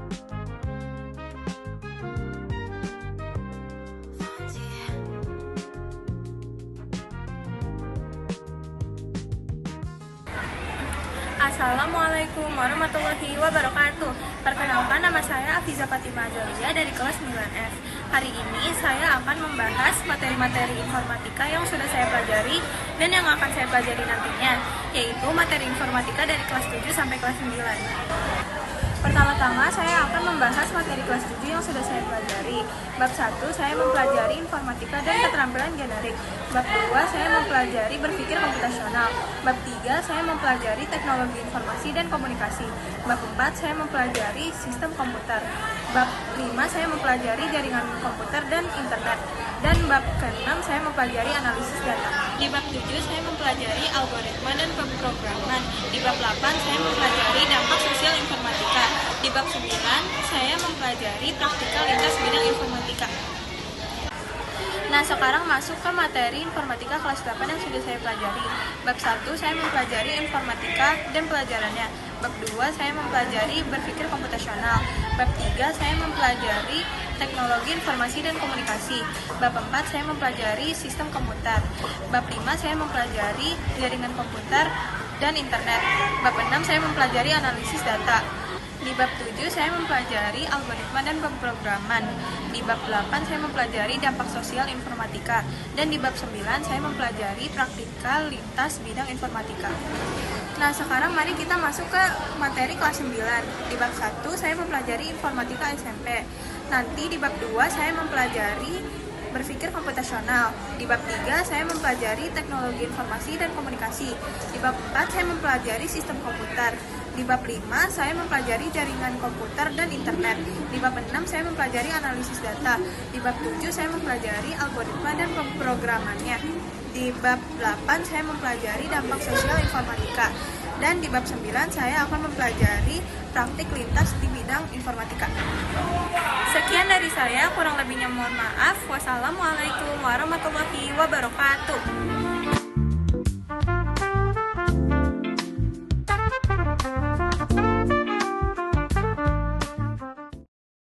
Assalamualaikum warahmatullahi wabarakatuh. Perkenalkan, nama saya Afiza Fatimah Azalia dari kelas 9F. Hari ini saya akan membahas materi-materi informatika yang sudah saya pelajari dan yang akan saya pelajari nantinya, yaitu materi informatika dari kelas 7 sampai kelas 9. Pertama-tama saya akan membahas materi kelas 7 yang sudah saya pelajari. Bab 1 saya mempelajari informatika dan keterampilan generik. Bab 2 saya mempelajari berpikir komputasional. Bab 3 saya mempelajari teknologi informasi dan komunikasi. Bab 4 saya mempelajari sistem komputer. Bab 5 saya mempelajari jaringan komputer dan internet. Dan bab ke-6 saya mempelajari analisis data. Di bab 7 saya mempelajari algoritma dan pemrograman. Di bab 8 saya mempelajari dampak sosial informatika. Di bab 9 saya mempelajari praktikal lintas bidang informatika. Nah, sekarang masuk ke materi informatika kelas 8 yang sudah saya pelajari. Bab 1 saya mempelajari informatika dan pelajarannya. Bab 2 saya mempelajari berpikir komputasional. Bab 3 saya mempelajari teknologi informasi dan komunikasi. Bab 4 saya mempelajari sistem komputer. Bab 5 saya mempelajari jaringan komputer dan internet. Bab 6 saya mempelajari analisis data. Di bab 7 saya mempelajari algoritma dan pemrograman. Di bab 8 saya mempelajari dampak sosial informatika. Dan di bab 9 saya mempelajari praktikal lintas bidang informatika. Nah, sekarang mari kita masuk ke materi kelas 9. Di bab 1 saya mempelajari informatika SMP. Nanti di bab 2 saya mempelajari berpikir komputasional. Di bab 3 saya mempelajari teknologi informasi dan komunikasi. Di bab 4 saya mempelajari sistem komputer. Di bab 5 saya mempelajari jaringan komputer dan internet. Di bab 6 saya mempelajari analisis data. Di bab 7 saya mempelajari algoritma dan pemrogramannya. Di bab 8 saya mempelajari dampak sosial informatika. Dan di bab 9 saya akan mempelajari praktik lintas di bidang informatika. Sekian dari saya, kurang lebihnya mohon maaf. Wassalamualaikum warahmatullahi wabarakatuh.